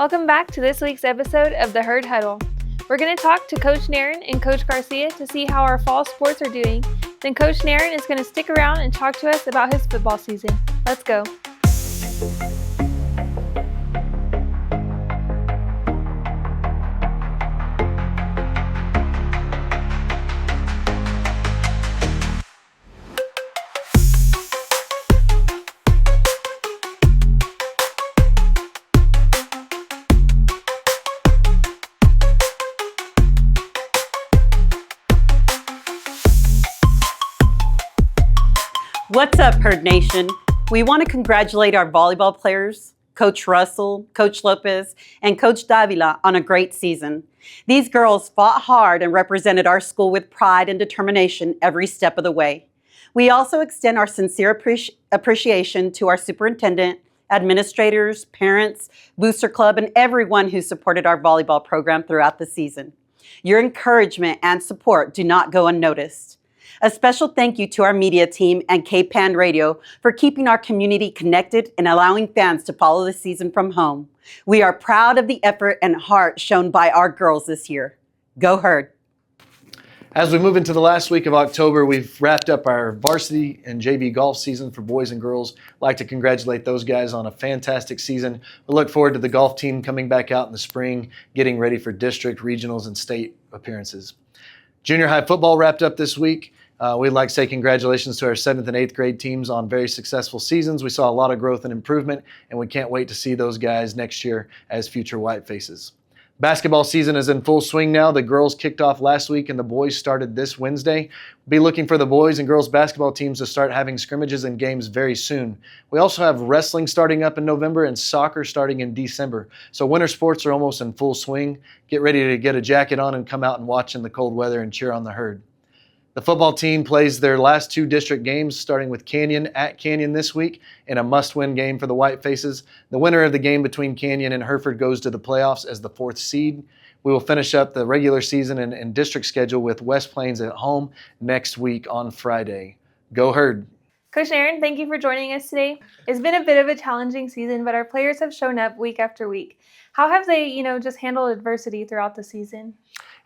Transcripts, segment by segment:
Welcome back to this week's episode of the Herd Huddle. We're going to talk to Coach Naron and Coach Garcia to see how our fall sports are doing. Then Coach Naron is going to stick around and talk to us about his football season. Let's go. What's up, Herd Nation? We want to congratulate our volleyball players, Coach Russell, Coach Lopez, and Coach Davila on a great season. These girls fought hard and represented our school with pride and determination every step of the way. We also extend our sincere appreciation to our superintendent, administrators, parents, booster club, and everyone who supported our volleyball program throughout the season. Your encouragement and support do not go unnoticed. A special thank you to our media team and KPAN Radio for keeping our community connected and allowing fans to follow the season from home. We are proud of the effort and heart shown by our girls this year. Go Herd! As we move into the last week of October, we've wrapped up our varsity and JV golf season for boys and girls. I'd like to congratulate those guys on a fantastic season. We look forward to the golf team coming back out in the spring, getting ready for district, regionals, and state appearances. Junior high football wrapped up this week. We'd like to say congratulations to our 7th and 8th grade teams on very successful seasons. We saw a lot of growth and improvement, and we can't wait to see those guys next year as future White Faces. Basketball season is in full swing now. The girls kicked off last week, and the boys started this Wednesday. Be looking for the boys and girls basketball teams to start having scrimmages and games very soon. We also have wrestling starting up in November and soccer starting in December. So winter sports are almost in full swing. Get ready to get a jacket on and come out and watch in the cold weather and cheer on the Herd. The football team plays their last 2 district games, starting with Canyon at Canyon this week in a must-win game for the White Faces. The winner of the game between Canyon and Hereford goes to the playoffs as the 4th seed. We will finish up the regular season and district schedule with West Plains at home next week on Friday. Go Herd! Coach Naron, thank you for joining us today. It's been a bit of a challenging season, but our players have shown up week after week. How have they, just handled adversity throughout the season?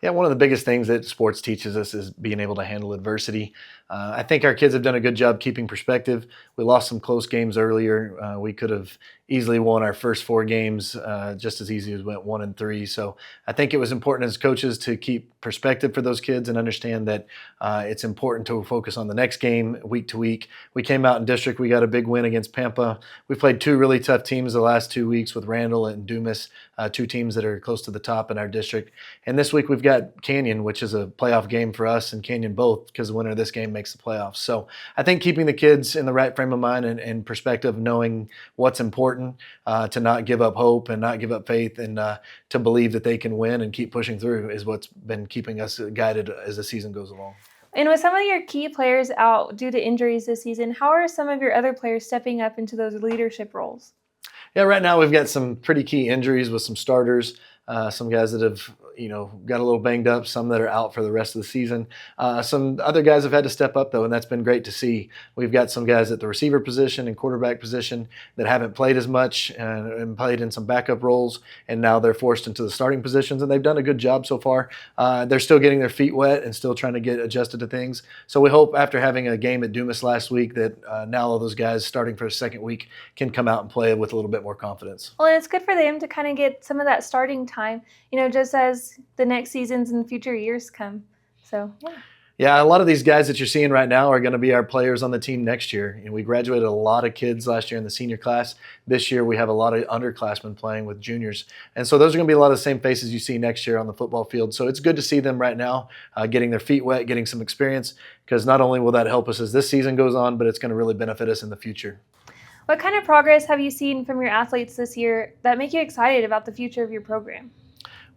Yeah, one of the biggest things that sports teaches us is being able to handle adversity. I think our kids have done a good job keeping perspective. We lost some close games earlier. We could have easily won our first 4 games just as easy as went 1-3. So I think it was important as coaches to keep perspective for those kids and understand that it's important to focus on the next game week to week. We came out in district. We got a big win against Pampa. We played 2 really tough teams the last 2 weeks with Randall and Dumas, 2 teams that are close to the top in our district. And this week we've got Canyon, which is a playoff game for us and Canyon both, because the winner of this game makes the playoffs. So I think keeping the kids in the right frame of mind and perspective, knowing what's important, to not give up hope and not give up faith, and to believe that they can win and keep pushing through is what's been keeping us guided as the season goes along. And with some of your key players out due to injuries this season, how are some of your other players stepping up into those leadership roles? Yeah, right now we've got some pretty key injuries with some starters, some guys that have got a little banged up, some that are out for the rest of the season. Some other guys have had to step up, though, and that's been great to see. We've got some guys at the receiver position and quarterback position that haven't played as much and played in some backup roles, and now they're forced into the starting positions, and they've done a good job so far. They're still getting their feet wet and still trying to get adjusted to things. So we hope after having a game at Dumas last week that now all those guys starting for a second week can come out and play with a little bit more confidence. Well, and it's good for them to kind of get some of that starting time, just as the next seasons and future years come. So, yeah. Yeah, a lot of these guys that you're seeing right now are going to be our players on the team next year. We graduated a lot of kids last year in the senior class. This year we have a lot of underclassmen playing with juniors. And so those are going to be a lot of the same faces you see next year on the football field. So it's good to see them right now getting their feet wet, getting some experience, because not only will that help us as this season goes on, but it's going to really benefit us in the future. What kind of progress have you seen from your athletes this year that make you excited about the future of your program?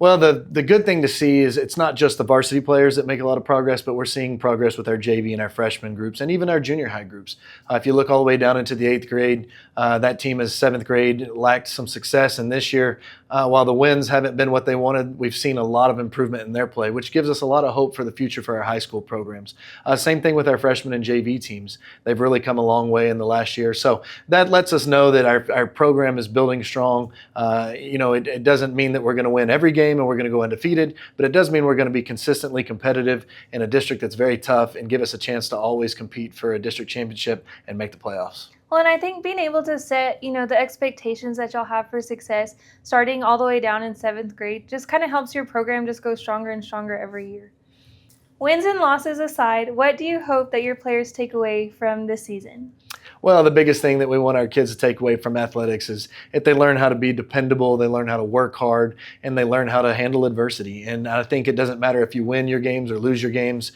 Well, the good thing to see is it's not just the varsity players that make a lot of progress, but we're seeing progress with our JV and our freshman groups and even our junior high groups. If you look all the way down into the 8th grade, that team is 7th grade, lacked some success. And this year, while the wins haven't been what they wanted, we've seen a lot of improvement in their play, which gives us a lot of hope for the future for our high school programs. Same thing with our freshman and JV teams. They've really come a long way in the last year. So that lets us know that our program is building strong. It doesn't mean that we're going to win every game and we're going to go undefeated, but it does mean we're going to be consistently competitive in a district that's very tough and give us a chance to always compete for a district championship and make the playoffs. Well, and I think being able to set, the expectations that y'all have for success, starting all the way down in 7th grade, just kind of helps your program just go stronger and stronger every year. Wins and losses aside, what do you hope that your players take away from this season? Well, the biggest thing that we want our kids to take away from athletics is if they learn how to be dependable, they learn how to work hard, and they learn how to handle adversity. And I think it doesn't matter if you win your games or lose your games.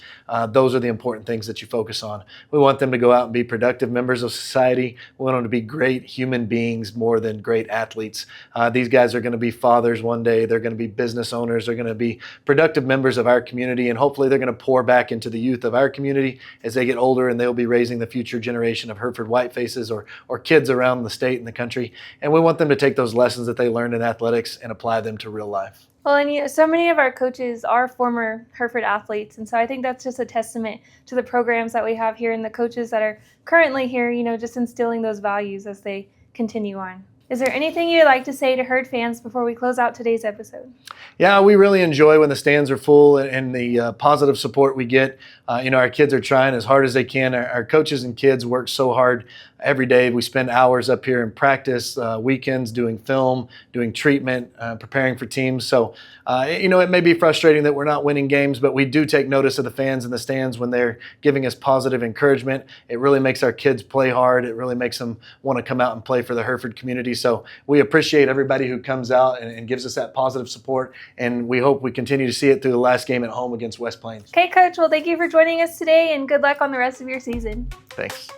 Those are the important things that you focus on. We want them to go out and be productive members of society. We want them to be great human beings more than great athletes. These guys are going to be fathers one day. They're going to be business owners. They're going to be productive members of our community, and hopefully they're going to pour back into the youth of our community as they get older, and they'll be raising the future generation of Hereford white faces or kids around the state and the country. And we want them to take those lessons that they learned in athletics and apply them to real life. Well, and so many of our coaches are former Hereford athletes, and so I think that's just a testament to the programs that we have here and the coaches that are currently here, just instilling those values as they continue on. Is there anything you'd like to say to Herd fans before we close out today's episode? Yeah, we really enjoy when the stands are full and the positive support we get. Our kids are trying as hard as they can. Our coaches and kids work so hard every day. We spend hours up here in practice, weekends doing film, doing treatment, preparing for teams. So, it may be frustrating that we're not winning games, but we do take notice of the fans in the stands when they're giving us positive encouragement. It really makes our kids play hard. It really makes them want to come out and play for the Hereford community. So we appreciate everybody who comes out and gives us that positive support, and we hope we continue to see it through the last game at home against West Plains. Okay, Coach. Well, thank you for joining us today, and good luck on the rest of your season. Thanks.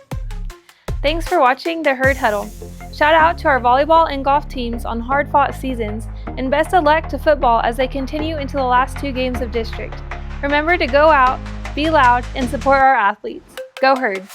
Thanks for watching the Herd Huddle. Shout out to our volleyball and golf teams on hard-fought seasons, and best of luck to football as they continue into the last 2 games of district. Remember to go out, be loud, and support our athletes. Go Herd!